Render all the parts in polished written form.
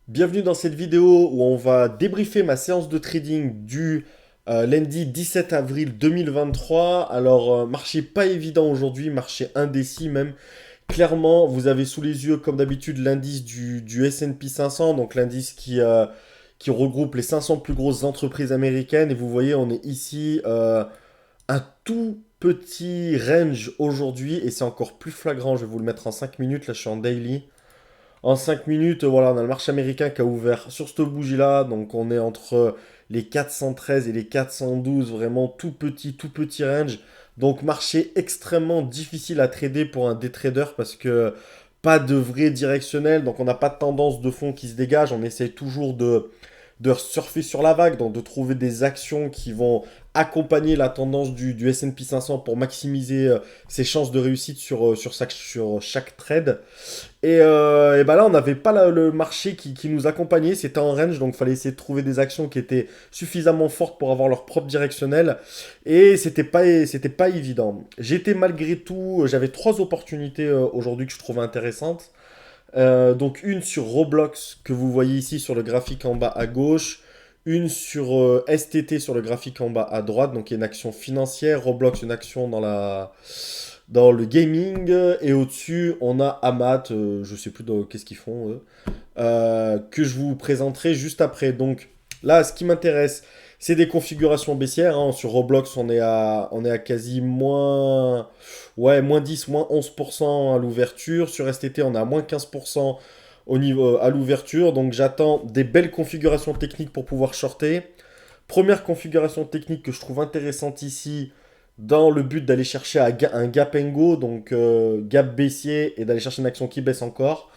Bienvenue dans cette vidéo où on va débriefer ma séance de trading du lundi 17 avril 2023. Alors, marché pas évident aujourd'hui, marché indécis même. Clairement, vous avez sous les yeux, comme d'habitude, l'indice du S&P 500, donc l'indice qui regroupe les 500 plus grosses entreprises américaines. Et vous voyez, on est ici un tout petit range aujourd'hui, et c'est encore plus flagrant. Je vais vous le mettre en 5 minutes, là je suis en daily. En 5 minutes, voilà, on a le marché américain qui a ouvert sur cette bougie-là. Donc on est entre les 413 et les 412, vraiment tout petit range. Donc marché extrêmement difficile à trader pour un day trader parce que pas de vrai directionnel. Donc on n'a pas de tendance de fond qui se dégage. On essaye toujours de surfer sur la vague, donc de trouver des actions qui vont accompagner la tendance du S&P 500 pour maximiser ses chances de réussite sur chaque trade. Et bah là, on n'avait pas le marché qui nous accompagnait, c'était en range, donc il fallait essayer de trouver des actions qui étaient suffisamment fortes pour avoir leur propre directionnel, et c'était pas évident. J'étais malgré tout, j'avais trois opportunités aujourd'hui que je trouvais intéressantes. Donc une sur Roblox que vous voyez ici sur le graphique en bas à gauche, une sur STT sur le graphique en bas à droite, donc il y a une action financière, Roblox une action dans le gaming, et au-dessus on a Amat, je sais plus qu'est-ce qu'ils font eux, que je vous présenterai juste après. Donc là, ce qui m'intéresse, c'est des configurations baissières, hein. Sur Roblox, on est à quasi moins 10, moins 11% à l'ouverture. Sur STT, on est à moins 15% au niveau, à l'ouverture. Donc j'attends des belles configurations techniques pour pouvoir shorter. Première configuration technique que je trouve intéressante ici, dans le but d'aller chercher un gap and go, donc gap baissier, et d'aller chercher une action qui baisse encore.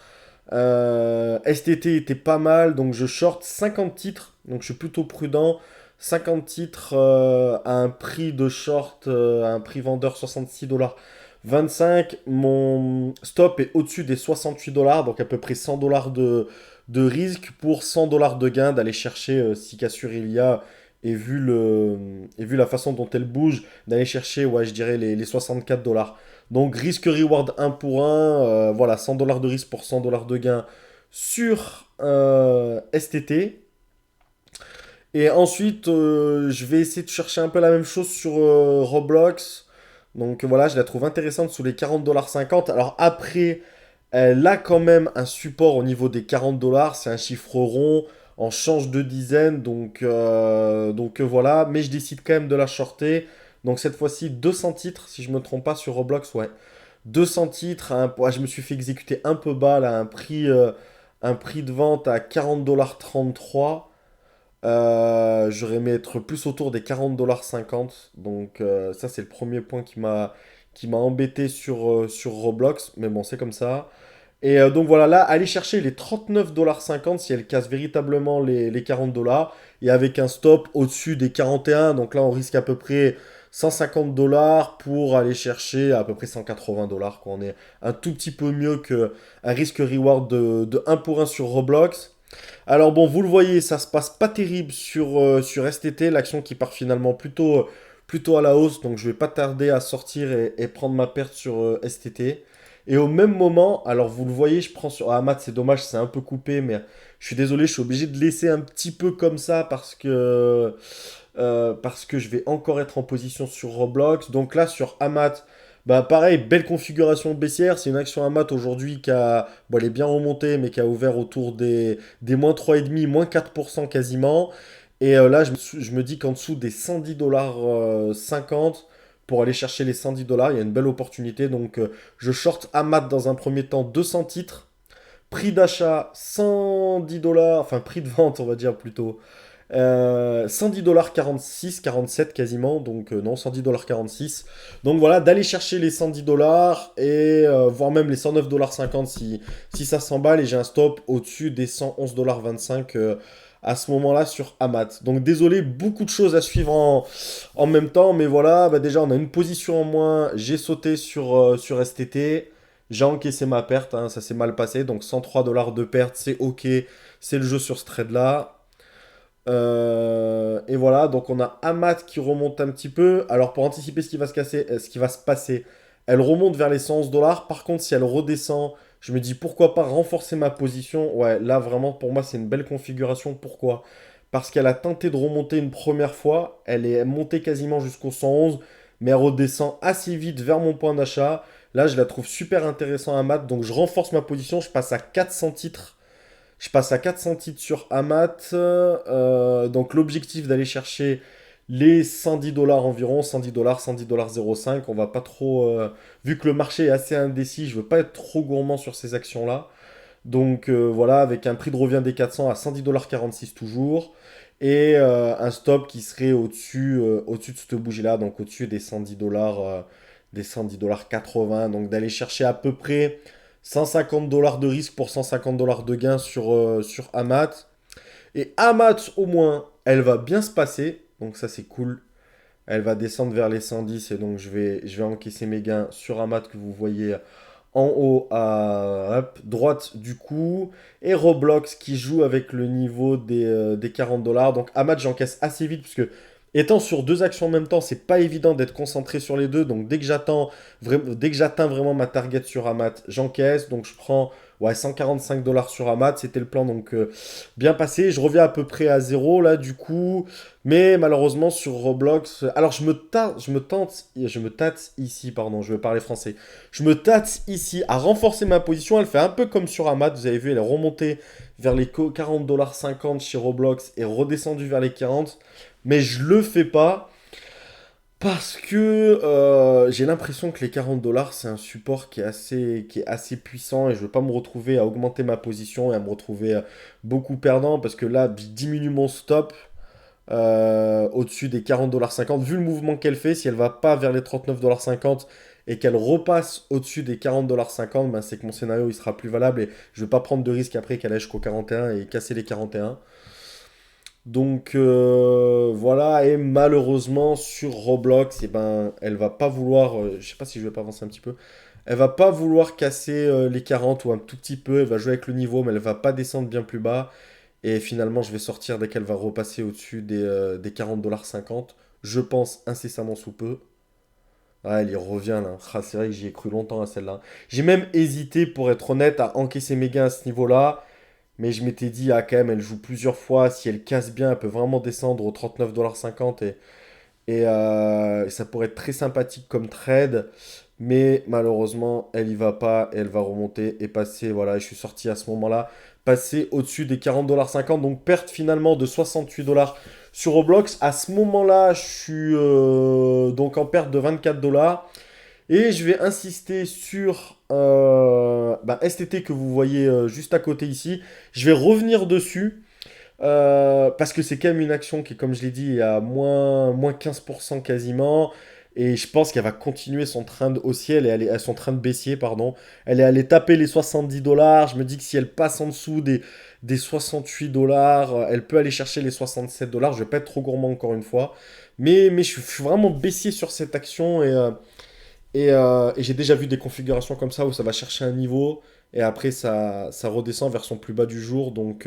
STT était pas mal, donc je short 50 titres, donc je suis plutôt prudent. 50 titres à un prix de short, à un prix vendeur 66,25 $. Mon stop est au-dessus des 68 $, donc à peu près 100 $ de risque pour 100 $ de gain d'aller chercher, si cassure il y a, et vu la façon dont elle bouge, d'aller chercher, ouais, je dirais les 64 $. Donc risque-reward 1 pour 1, voilà, 100 $ de risque pour 100 $ de gain sur STT. Et ensuite, je vais essayer de chercher un peu la même chose sur Roblox. Donc voilà, je la trouve intéressante sous les 40,50 $. Alors après, elle a quand même un support au niveau des 40 $. C'est un chiffre rond en change de dizaine. Donc voilà, mais je décide quand même de la shorter. Donc cette fois-ci, 200 titres, si je me trompe pas, sur Roblox, ouais. 200 titres, ouais, je me suis fait exécuter un peu bas, là, un prix de vente à 40,33 $. J'aurais aimé être plus autour des 40,50 $. Donc ça, c'est le premier point qui m'a embêté sur Roblox. Mais bon, c'est comme ça. Et donc voilà, là, aller chercher les 39,50 $ si elle casse véritablement les 40 $. Et avec un stop au-dessus des 41. Donc là, on risque à peu près 150 $ pour aller chercher à peu près 180 $, quoi. On est un tout petit peu mieux qu'un risque-reward de 1 pour 1 sur Roblox. Alors bon, vous le voyez, ça se passe pas terrible sur STT, l'action qui part finalement plutôt à la hausse, donc je vais pas tarder à sortir et prendre ma perte sur STT. Et au même moment, alors vous le voyez, je prends sur Amat, c'est dommage, c'est un peu coupé, mais je suis désolé, je suis obligé de laisser un petit peu comme ça parce que je vais encore être en position sur Roblox. Donc là, sur Amat, bah pareil, belle configuration baissière. C'est une action Amat aujourd'hui bon, elle est bien remontée, mais qui a ouvert autour des moins 3,5, moins 4% quasiment. Et là, je me dis qu'en dessous des 110 $ 50, pour aller chercher les 110 $, il y a une belle opportunité. Donc je short Amat dans un premier temps 200 titres. Prix d'achat 110 $, enfin prix de vente, on va dire plutôt. 110 $ 46, 47 quasiment, donc non, 110 $ 46. Donc voilà, d'aller chercher les 110 $ et voire même les 109 $ 50 si ça s'emballe, et j'ai un stop au-dessus des 111 $ 25 à ce moment-là sur Amat. Donc désolé, beaucoup de choses à suivre en même temps, mais voilà, bah déjà on a une position en moins, j'ai sauté sur STT, j'ai encaissé ma perte, hein, ça s'est mal passé, donc 103 $ de perte, c'est ok, c'est le jeu sur ce trade-là. Et voilà, donc on a Amat qui remonte un petit peu. Alors pour anticiper ce qui va se passer, elle remonte vers les 111 $. Par contre, si elle redescend Je me dis pourquoi pas renforcer ma position. Ouais, là vraiment pour moi c'est une belle configuration. Pourquoi? Parce qu'elle a tenté de remonter une première fois. Elle est montée quasiment jusqu'au 111, mais elle redescend assez vite vers mon point d'achat. Là, je la trouve super intéressant à mat. Donc je renforce ma position. Je passe à 400 titres. Je passe à 400 titres sur Amat. Donc l'objectif d'aller chercher les 110 dollars environ, 110 dollars, 110 dollars 0,5. On va pas trop. Vu que le marché est assez indécis, je veux pas être trop gourmand sur ces actions-là. Donc voilà, avec un prix de revient des 400 à 110 dollars 46 toujours. Et un stop qui serait au-dessus de cette bougie-là, donc au-dessus des 110 dollars, des 110 dollars 80. Donc d'aller chercher à peu près 150 dollars de risque pour 150 dollars de gain sur Amat. Et Amat, au moins, elle va bien se passer. Donc ça, c'est cool. Elle va descendre vers les 110 et donc je vais encaisser mes gains sur Amat que vous voyez en haut à hop, droite du coup. Et Roblox qui joue avec le niveau des 40 dollars. Donc Amat, j'encaisse assez vite parce que étant sur deux actions en même temps, c'est pas évident d'être concentré sur les deux. Donc dès que j'atteins vraiment ma target sur Amat, j'encaisse. Donc je prends ouais, 145 dollars sur Amat. C'était le plan, donc bien passé. Je reviens à peu près à zéro là du coup. Mais malheureusement sur Roblox, alors je me tâte ici, pardon, je vais parler français. Je me tâte ici à renforcer ma position. Elle fait un peu comme sur Amat. Vous avez vu, elle est remontée vers les 40,50$ chez Roblox et redescendue vers les 40. Mais je le fais pas parce que j'ai l'impression que les 40 dollars, c'est un support qui est assez puissant et je veux pas me retrouver à augmenter ma position et à me retrouver beaucoup perdant parce que là, je diminue mon stop au-dessus des 40,50$. Vu le mouvement qu'elle fait, si elle va pas vers les 39,50$ et qu'elle repasse au-dessus des 40,50$, ben c'est que mon scénario il sera plus valable et je vais pas prendre de risque après qu'elle aille jusqu'au 41 et casser les 41. Donc voilà, et malheureusement sur Roblox, eh ben, elle va pas vouloir, je sais pas si je vais pas avancer un petit peu, elle va pas vouloir casser les 40 ou un tout petit peu, elle va jouer avec le niveau, mais elle va pas descendre bien plus bas. Et finalement, je vais sortir dès qu'elle va repasser au-dessus des 40,50$. Je pense incessamment sous peu. Ah, elle y revient là. Ah, c'est vrai que j'y ai cru longtemps à celle-là. J'ai même hésité, pour être honnête, à encaisser mes gains à ce niveau-là. Mais je m'étais dit, ah, quand même, elle joue plusieurs fois. Si elle casse bien, elle peut vraiment descendre aux 39,50$. Et ça pourrait être très sympathique comme trade. Mais malheureusement, elle y va pas. Et elle va remonter et passer. Voilà, je suis sorti à ce moment-là. Passer au-dessus des 40,50$. Donc perte finalement de 68$ sur Roblox. À ce moment-là, je suis donc en perte de 24 dollars. Et je vais insister sur STT que vous voyez juste à côté ici. Je vais revenir dessus. Parce que c'est quand même une action qui, comme je l'ai dit, est à moins 15% quasiment. Et je pense qu'elle va continuer son train haussier, son train de baissier, pardon. Elle est allée taper les 70 dollars. Je me dis que si elle passe en dessous des 68 dollars, elle peut aller chercher les 67 dollars. Je vais pas être trop gourmand encore une fois. Mais je suis vraiment baissier sur cette action et j'ai déjà vu des configurations comme ça où ça va chercher un niveau et après ça redescend vers son plus bas du jour. Donc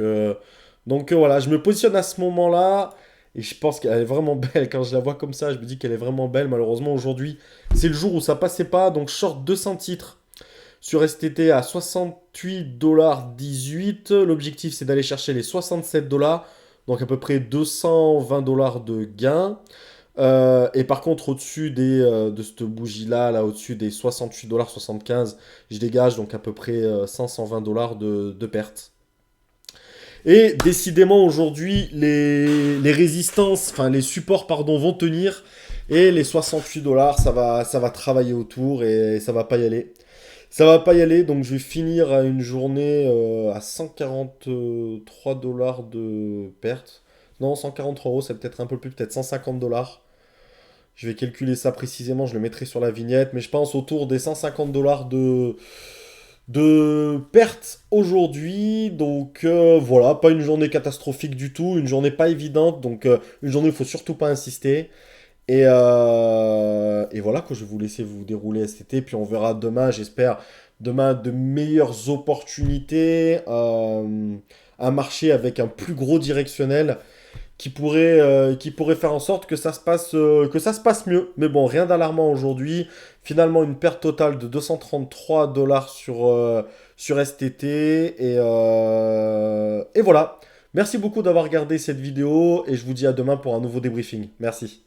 voilà, je me positionne à ce moment-là et je pense qu'elle est vraiment belle. Quand je la vois comme ça, je me dis qu'elle est vraiment belle. Malheureusement, aujourd'hui, c'est le jour où ça passait pas. Donc, short 200 titres sur STT à 68,18$. L'objectif, c'est d'aller chercher les 67 dollars. Donc, à peu près 220$ de gain. Et par contre, au-dessus de cette bougie-là, là, au-dessus des 68,75$, je dégage donc à peu près 520$ de perte. Et décidément, aujourd'hui, les résistances, enfin les supports, pardon, vont tenir. Et les 68 dollars, ça va travailler autour et ça va pas y aller. Ça va pas y aller, donc je vais finir à une journée à 143 dollars de perte. Non, 143 euros, c'est peut-être un peu plus, peut-être 150 dollars. Je vais calculer ça précisément, je le mettrai sur la vignette, mais je pense autour des 150 dollars de pertes aujourd'hui. Donc voilà, pas une journée catastrophique du tout, une journée pas évidente, donc une journée où il faut surtout pas insister. Et voilà, que je vais vous laisser vous dérouler cet été, puis on verra demain, j'espère, demain de meilleures opportunités, un marché avec un plus gros directionnel qui pourrait faire en sorte que ça se passe mieux. Mais bon, rien d'alarmant aujourd'hui. Finalement, une perte totale de 233 dollars sur STT. Et voilà. Merci beaucoup d'avoir regardé cette vidéo et je vous dis à demain pour un nouveau débriefing. Merci.